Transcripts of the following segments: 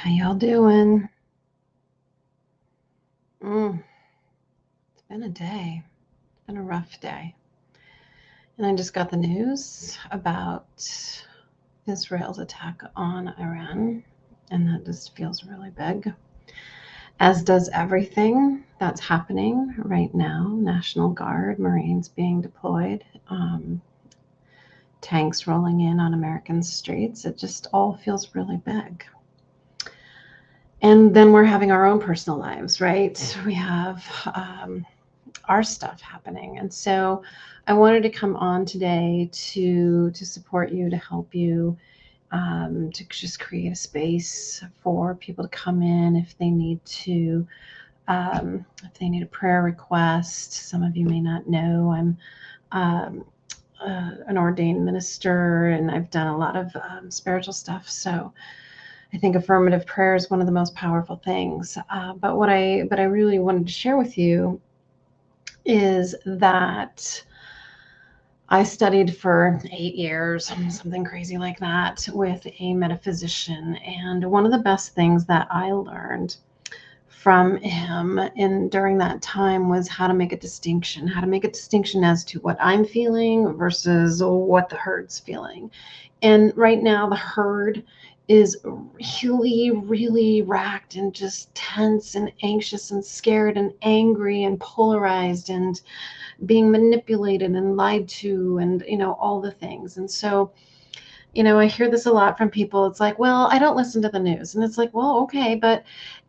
How y'all doing? It's been a day. It's been a rough day. And I just got the news about Israel's attack on Iran, and that just feels really big. As does everything that's happening right now. National Guard, Marines being deployed, tanks rolling in on American streets. It just all feels really big. And then we're having our own personal lives, right? We have our stuff happening. And so I wanted to come on today to support you, to help you, to just create a space for people to come in if they need to, if they need a prayer request. Some of you may not know I'm an ordained minister, and I've done a lot of spiritual stuff. So I think affirmative prayer is one of the most powerful things. But what I really wanted to share with you is that I studied for 8 years, something crazy like that, with a metaphysician. And one of the best things that I learned from him during that time was how to make a distinction as to what I'm feeling versus what the herd's feeling. And right now, the herd is really, really racked and just tense and anxious and scared and angry and polarized and being manipulated and lied to and, all the things. And so, I hear this a lot from people. It's like, well, I don't listen to the news. And it's like, well, okay, but,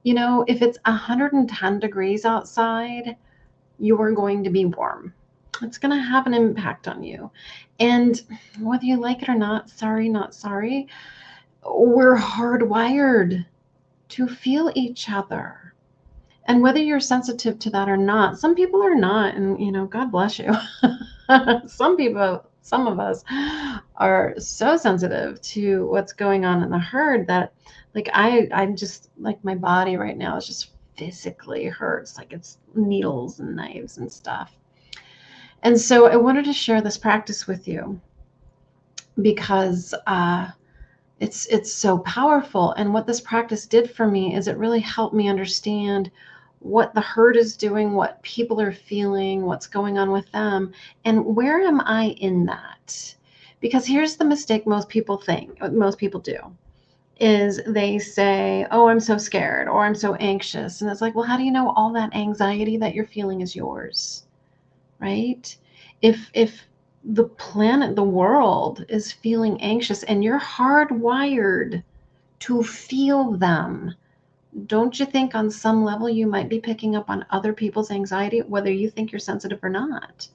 if it's 110 degrees outside, you're going to be warm. It's going to have an impact on you. And whether you like it or not, sorry, not sorry, we're hardwired to feel each other. And whether you're sensitive to that or not, some people are not, and God bless you. Some of us are so sensitive to what's going on in the herd that, like, I'm just like, my body right now is just physically hurts, like it's needles and knives and stuff. And so I wanted to share this practice with you because it's so powerful. And what this practice did for me is it really helped me understand what the herd is doing, what people are feeling, what's going on with them, and where am I in that? Because here's the mistake most people do, is they say, oh, I'm so scared, or I'm so anxious. And it's like, well, how do you know all that anxiety that you're feeling is yours, right? If the planet, the world is feeling anxious and you're hardwired to feel them, don't you think on some level you might be picking up on other people's anxiety, whether you think you're sensitive or not?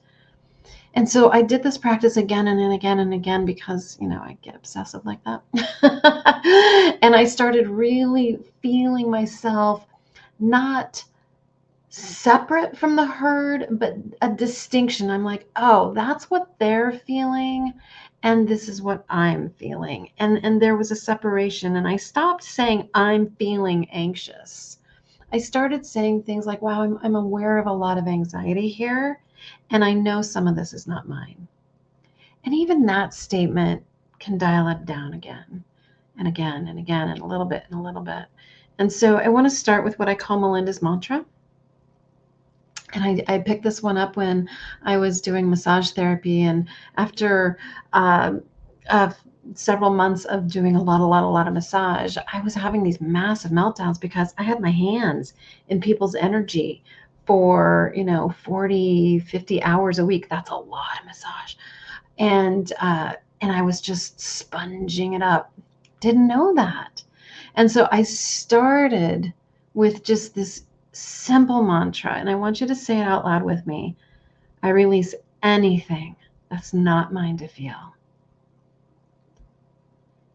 And so I did this practice again and again and again because, I get obsessive like that. And I started really feeling myself not separate from the herd, but a distinction. I'm like, oh, that's what they're feeling, and this is what I'm feeling. And there was a separation, and I stopped saying I'm feeling anxious. I started saying things like, wow, I'm aware of a lot of anxiety here, and I know some of this is not mine. And even that statement can dial it down again and again and again and a little bit and a little bit. And so I want to start with what I call Melinda's mantra. And I picked this one up when I was doing massage therapy. And after several months of doing a lot of massage, I was having these massive meltdowns because I had my hands in people's energy for, 40, 50 hours a week. That's a lot of massage. And I was just sponging it up. Didn't know that. And so I started with just this simple mantra, and I want you to say it out loud with me. I release anything that's not mine to feel.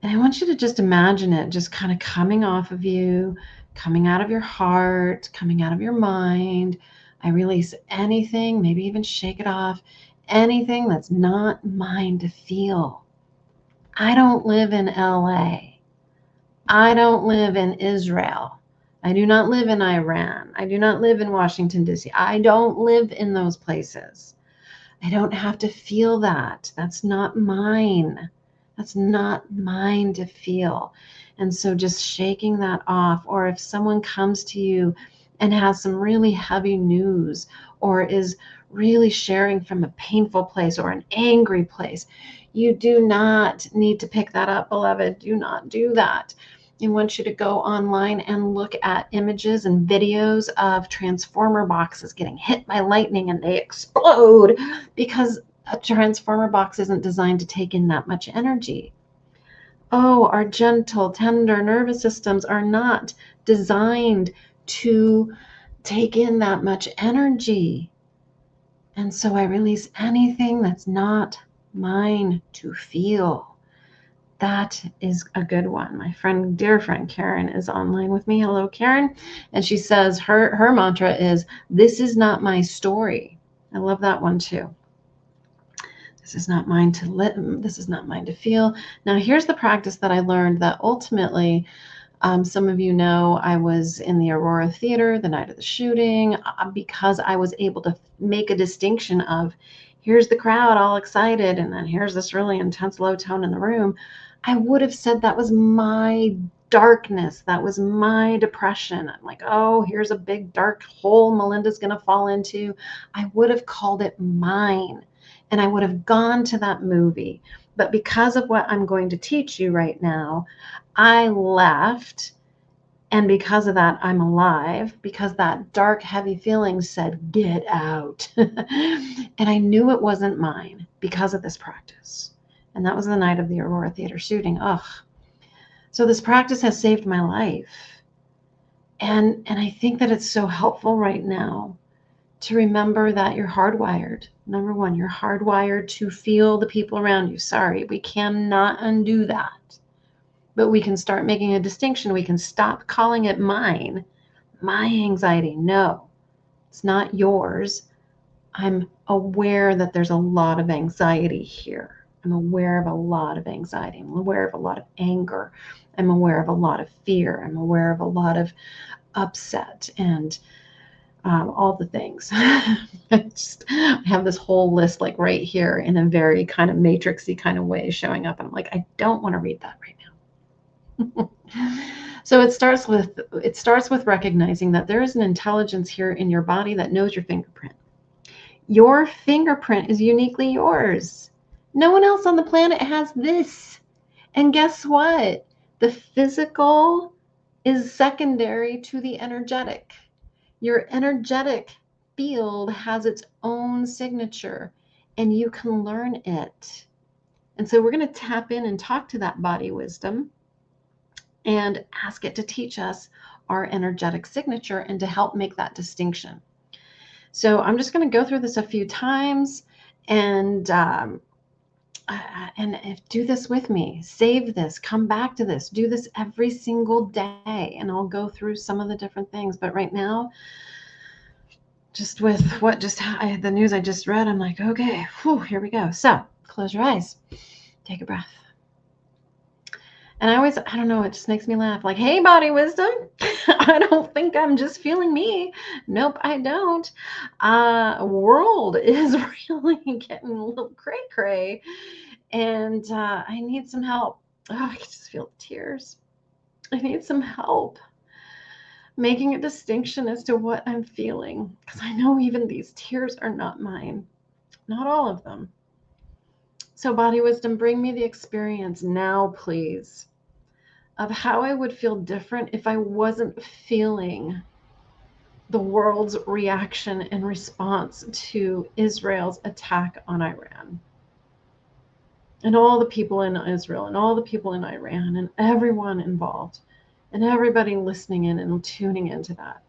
And I want you to just imagine it just kind of coming off of you, coming out of your heart, coming out of your mind. I release anything, maybe even shake it off, anything that's not mine to feel. I don't live in LA. I don't live in Israel. I do not live in Iran. I do not live in Washington, D.C. I don't live in those places. I don't have to feel that. That's not mine. That's not mine to feel. And so just shaking that off, or if someone comes to you and has some really heavy news or is really sharing from a painful place or an angry place, you do not need to pick that up, beloved. Do not do that. I want you to go online and look at images and videos of transformer boxes getting hit by lightning and they explode because a transformer box isn't designed to take in that much energy. Oh, our gentle, tender nervous systems are not designed to take in that much energy. And so I release anything that's not mine to feel. That is a good one. My friend, dear friend Karen is online with me. Hello, Karen. And she says her mantra is, "This is not my story." I love that one too. This is not mine to live. This is not mine to feel. Now, here's the practice that I learned that ultimately, some of you know, I was in the Aurora Theater the night of the shooting because I was able to make a distinction of here's the crowd all excited, and then here's this really intense low tone in the room. I would have said that was my darkness. That was my depression. I'm like, oh, here's a big dark hole Melinda's going to fall into. I would have called it mine and I would have gone to that movie. But because of what I'm going to teach you right now, I left. And because of that, I'm alive, because that dark, heavy feeling said, get out. And I knew it wasn't mine because of this practice. And that was the night of the Aurora Theater shooting. Ugh. So this practice has saved my life. And I think that it's so helpful right now to remember that you're hardwired. Number one, you're hardwired to feel the people around you. Sorry, we cannot undo that. But we can start making a distinction. We can stop calling it mine. My anxiety. No, it's not yours. I'm aware that there's a lot of anxiety here. I'm aware of a lot of anxiety. I'm aware of a lot of anger. I'm aware of a lot of fear. I'm aware of a lot of upset and all the things. I have this whole list like right here in a very kind of matrixy kind of way showing up. And I'm like, I don't want to read that right now. So it starts with recognizing that there is an intelligence here in your body that knows your fingerprint. Your fingerprint is uniquely yours. No one else on the planet has this. And guess what? The physical is secondary to the energetic. Your energetic field has its own signature and you can learn it. And so we're going to tap in and talk to that body wisdom and ask it to teach us our energetic signature and to help make that distinction. So I'm just going to go through this a few times and do this with me. Save this, come back to this, do this every single day, and I'll go through some of the different things. But right now, just with the news I just read, I'm like, okay, here we go. So close your eyes, take a breath. And I don't know, it just makes me laugh. Like, hey, body wisdom, I don't think I'm just feeling me. Nope, I don't. World is really getting a little cray-cray. And I need some help. Oh, I can just feel the tears. I need some help making a distinction as to what I'm feeling. Because I know even these tears are not mine. Not all of them. So, body wisdom, bring me the experience now, please, of how I would feel different if I wasn't feeling the world's reaction and response to Israel's attack on Iran. And all the people in Israel and all the people in Iran and everyone involved and everybody listening in and tuning into that.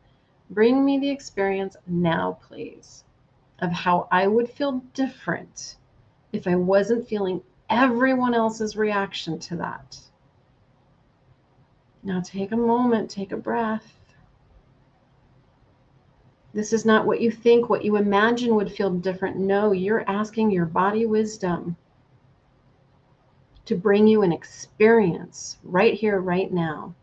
Bring me the experience now, please, of how I would feel different if I wasn't feeling everyone else's reaction to that. Now take a moment, take a breath. This is not what you think, what you imagine would feel different. No, you're asking your body wisdom to bring you an experience right here, right now.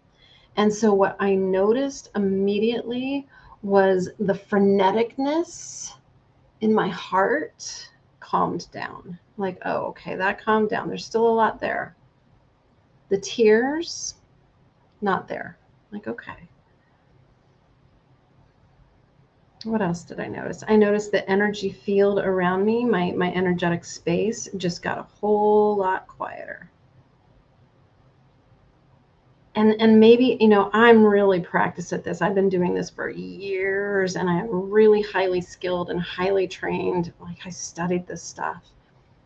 And so what I noticed immediately was the freneticness in my heart calmed down. Like, oh, okay, that calmed down. There's still a lot there. The tears, not there. Like, okay. What else did I notice? I noticed the energy field around me, my energetic space, just got a whole lot quieter. And maybe, I'm really practiced at this. I've been doing this for years, and I am really highly skilled and highly trained. Like, I studied this stuff.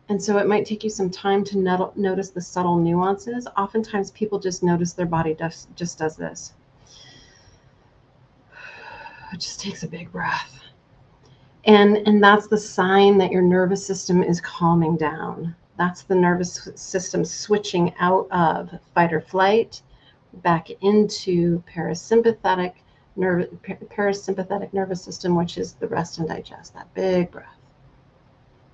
And so it might take you some time to notice the subtle nuances. Oftentimes people just notice their body just does this. It just takes a big breath. And that's the sign that your nervous system is calming down. That's the nervous system switching out of fight or flight back into parasympathetic nervous system, which is the rest and digest, that big breath.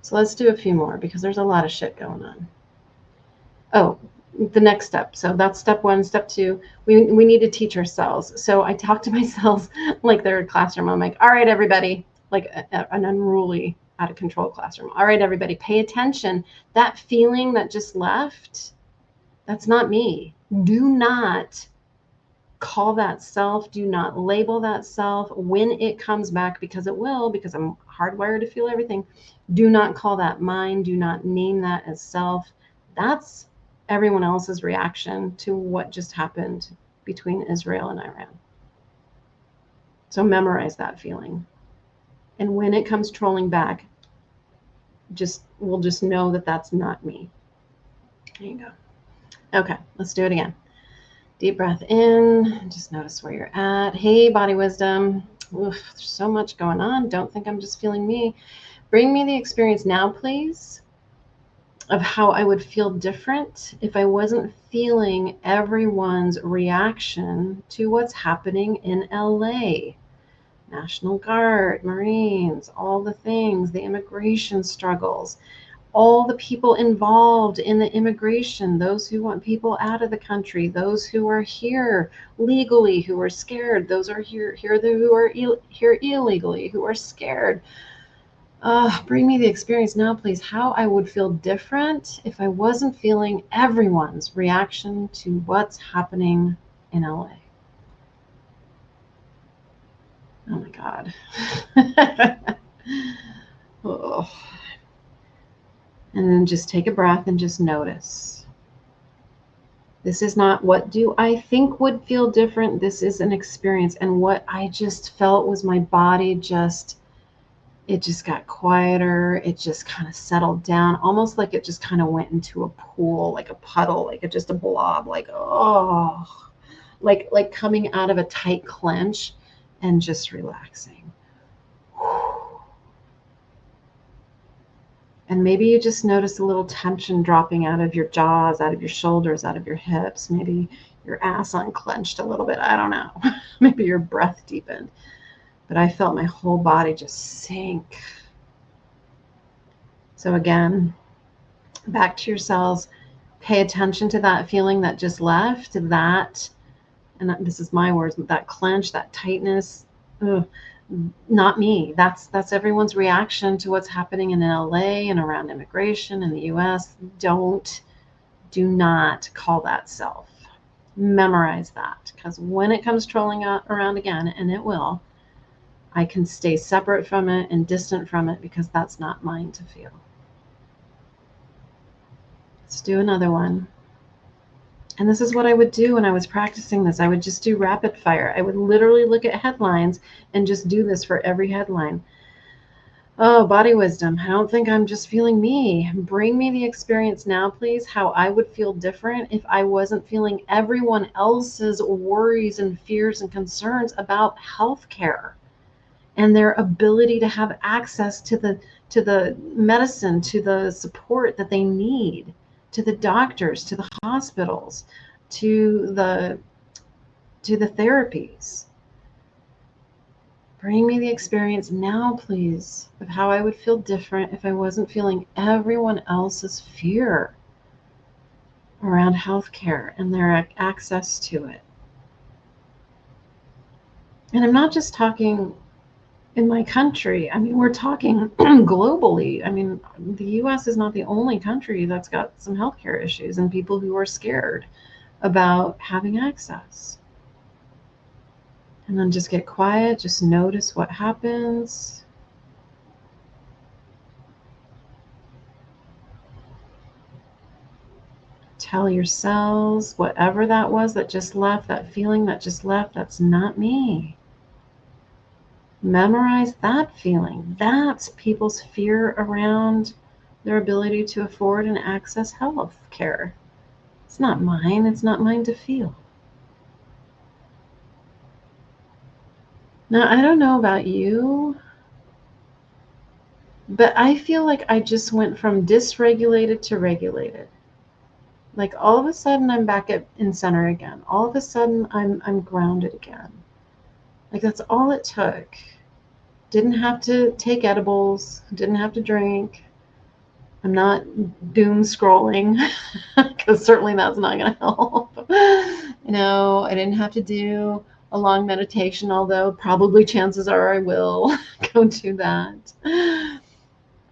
So let's do a few more because there's a lot of shit going on. Oh, the next step. So that's step 1. Step 2, we need to teach ourselves. So I talk to myself like they're a classroom. I'm like, all right, everybody, like an unruly, out of control classroom. All right, everybody, pay attention. That feeling that just left, that's not me. Do not call that self. Do not label that self when it comes back, because it will, because I'm hardwired to feel everything. Do not call that mine. Do not name that as self. That's everyone else's reaction to what just happened between Israel and Iran. So memorize that feeling. And when it comes trolling back, we'll just know that that's not me. There you go. Okay, let's do it again. Deep breath in. Just notice where you're at. Hey, body wisdom. Oof, there's so much going on. Don't think I'm just feeling me. Bring me the experience now, please, of how I would feel different if I wasn't feeling everyone's reaction to what's happening in LA. National Guard, Marines, all the things, the immigration struggles, all the people involved in the immigration, those who want people out of the country, those who are here legally, who are scared, those are here who are here illegally, who are scared. Bring me the experience now, please, how I would feel different if I wasn't feeling everyone's reaction to what's happening in LA. Oh my God. Oh. And then just take a breath and just notice. This is not what do I think would feel different. This is an experience. And what I just felt was my body it just got quieter. It just kind of settled down, almost like it just kind of went into a pool, like a puddle, like just a blob, like, oh, like coming out of a tight clench and just relaxing. And maybe you just notice a little tension dropping out of your jaws, out of your shoulders, out of your hips. Maybe your ass unclenched a little bit. I don't know. Maybe your breath deepened. But I felt my whole body just sink. So again, back to yourselves. Pay attention to that feeling that just left. That, and this is my words, that clench, that tightness. Ugh. Not me. That's everyone's reaction to what's happening in LA and around immigration in the US. Do not call that self. Memorize that, because when it comes trolling around again, and it will, I can stay separate from it and distant from it, because that's not mine to feel. Let's do another one. And this is what I would do when I was practicing this. I would just do rapid fire. I would literally look at headlines and just do this for every headline. Oh, body wisdom. I don't think I'm just feeling me. Bring me the experience now, please, how I would feel different if I wasn't feeling everyone else's worries and fears and concerns about healthcare and their ability to have access to the medicine, to the support that they need, to the doctors, to the hospitals, to the therapies. Bring me the experience now, please, of how I would feel different if I wasn't feeling everyone else's fear around healthcare and their access to it. And I'm not just talking in my country. I mean, we're talking globally. I mean, the US is not the only country that's got some healthcare issues and people who are scared about having access. And then just get quiet, just notice what happens. Tell your cells, whatever that was that just left, that feeling that just left, that's not me. Memorize that feeling. That's people's fear around their ability to afford and access health care. It's not mine. It's not mine to feel. Now, I don't know about you, but I feel like I just went from dysregulated to regulated. Like all of a sudden I'm back in center again. All of a sudden I'm grounded again. Like that's all it took. Didn't have to take edibles, didn't have to drink. I'm not doom scrolling because certainly that's not going to help. I didn't have to do a long meditation, although probably chances are I will go do that.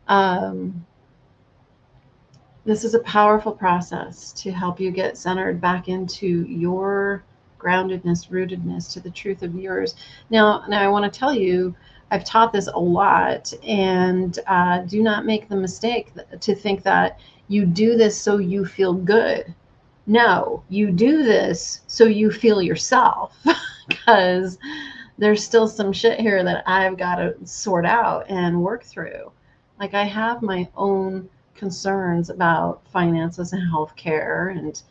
Um, this is a powerful process to help you get centered back into your groundedness, rootedness to the truth of yours. Now I want to tell you, I've taught this a lot, and do not make the mistake to think that you do this so you feel good. No, you do this so you feel yourself, because there's still some shit here that I've got to sort out and work through. Like I have my own concerns about finances and healthcare and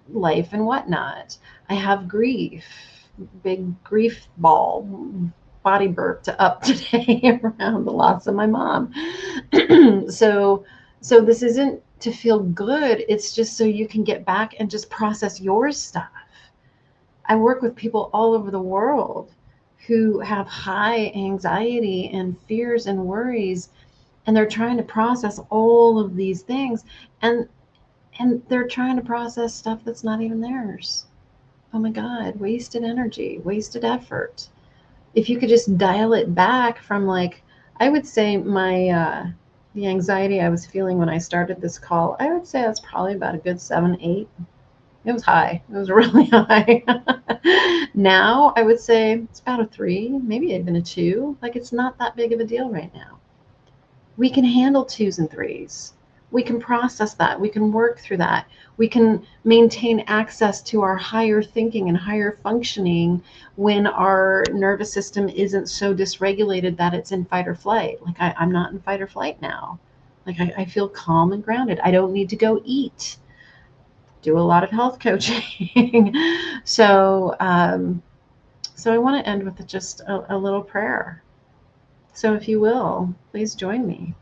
life and whatnot. I have grief, big grief body burped up today around the loss of my mom. so so this isn't to feel good, it's just so you can get back and just process your stuff. I work with people all over the world who have high anxiety and fears and worries, and they're trying to process all of these things, and they're trying to process stuff that's not even theirs. Oh my God, wasted energy, wasted effort. If you could just dial it back from, like, I would say the anxiety I was feeling when I started this call, I would say that's probably about a good 7, 8. It was high. It was really high. Now I would say it's about a 3, maybe even a 2. Like it's not that big of a deal right now. We can handle 2s and 3s. We can process that. We can work through that. We can maintain access to our higher thinking and higher functioning when our nervous system isn't so dysregulated that it's in fight or flight. Like I'm not in fight or flight now. Like I feel calm and grounded. I don't need to go eat. Do a lot of health coaching. So I want to end with just a little prayer. So if you will, please join me.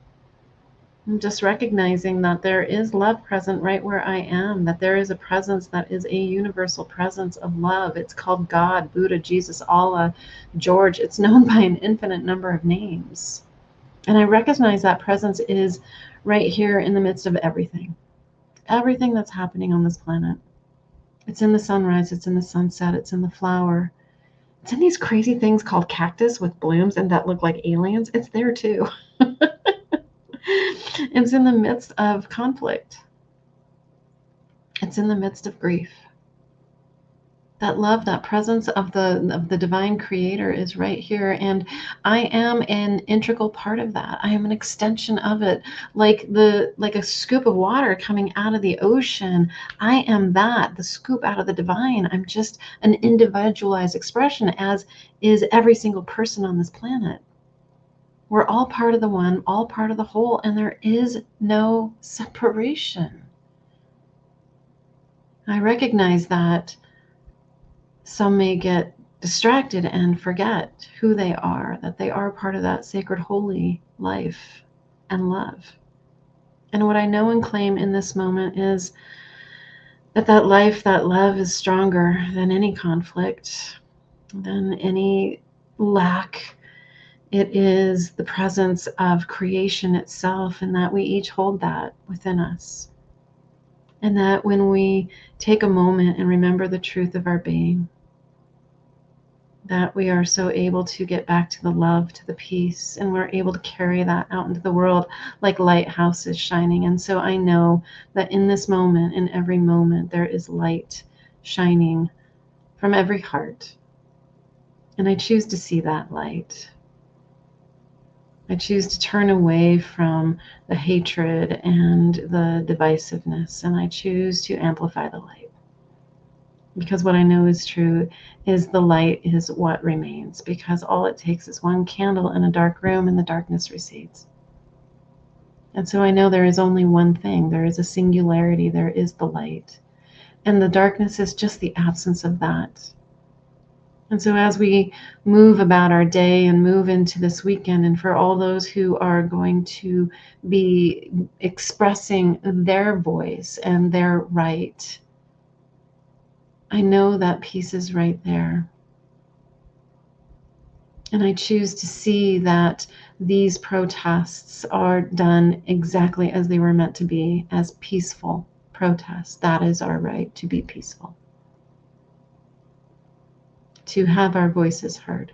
I'm just recognizing that there is love present right where I am, that there is a presence that is a universal presence of love. It's called God, Buddha, Jesus, Allah, George. It's known by an infinite number of names. And I recognize that presence is right here in the midst of everything that's happening on this planet. It's in the sunrise, it's in the sunset, it's in the flower. It's in these crazy things called cactus with blooms and that look like aliens. It's there too. It's in the midst of conflict. It's in the midst of grief. That love, that presence of the divine creator is right here, and I am an integral part of that. I am an extension of it, like a scoop of water coming out of the ocean. I am the scoop out of the divine. I'm just an individualized expression, as is every single person on this planet. We're all part of the one, all part of the whole, and there is no separation. I recognize that some may get distracted and forget who they are, that they are part of that sacred, holy life and love. And what I know and claim in this moment is that life, that love is stronger than any conflict, than any lack. It is the presence of creation itself, and that we each hold that within us. And that when we take a moment and remember the truth of our being, that we are so able to get back to the love, to the peace, and we're able to carry that out into the world like lighthouses shining. And so I know that in this moment, in every moment, there is light shining from every heart. And I choose to see that light. I choose to turn away from the hatred and the divisiveness, and I choose to amplify the light. Because what I know is true is the light is what remains, because all it takes is one candle in a dark room and the darkness recedes. And so I know there is only one thing. There is a singularity. There is the light. And the darkness is just the absence of that. And so as we move about our day and move into this weekend, and for all those who are going to be expressing their voice and their right, I know that peace is right there. And I choose to see that these protests are done exactly as they were meant to be, as peaceful protests. That is our right, to be peaceful, to have our voices heard,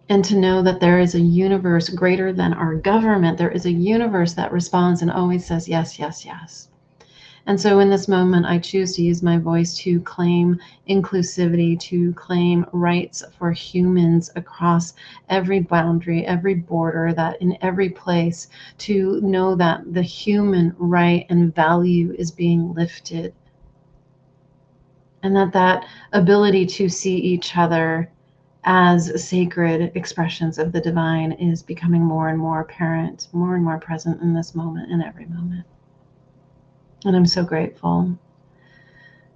and to know that there is a universe greater than our government. There is a universe that responds and always says yes, yes, yes. And so in this moment, I choose to use my voice to claim inclusivity, to claim rights for humans across every boundary, every border, that in every place, to know that the human right and value is being lifted. And that ability to see each other as sacred expressions of the divine is becoming more and more apparent, more and more present in this moment, in every moment. And I'm so grateful.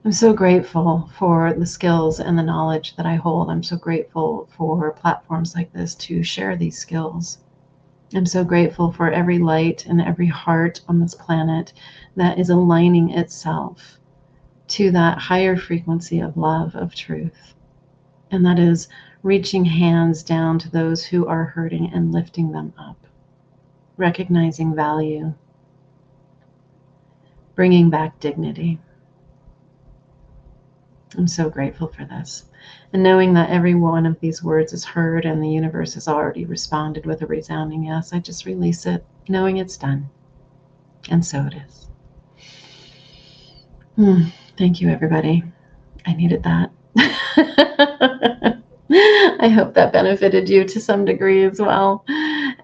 I'm so grateful for the skills and the knowledge that I hold. I'm so grateful for platforms like this to share these skills. I'm so grateful for every light and every heart on this planet that is aligning itself to that higher frequency of love, of truth. And that is reaching hands down to those who are hurting and lifting them up, recognizing value, bringing back dignity. I'm so grateful for this. And knowing that every one of these words is heard and the universe has already responded with a resounding yes, I just release it, knowing it's done. And so it is. Thank you, everybody. I needed that. I hope that benefited you to some degree as well.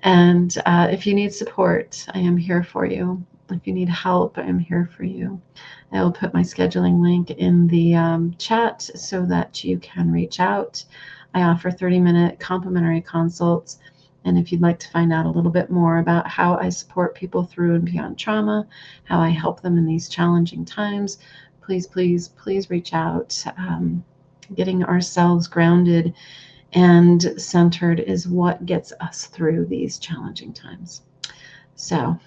And if you need support, I am here for you. If you need help, I am here for you. I will put my scheduling link in the chat so that you can reach out. I offer 30-minute complimentary consults. And if you'd like to find out a little bit more about how I support people through and beyond trauma, how I help them in these challenging times, please, please, please reach out. Getting ourselves grounded and centered is what gets us through these challenging times. So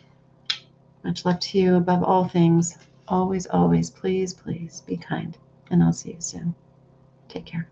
much love to you. Above all things, always, always, please, please be kind. And I'll see you soon. Take care.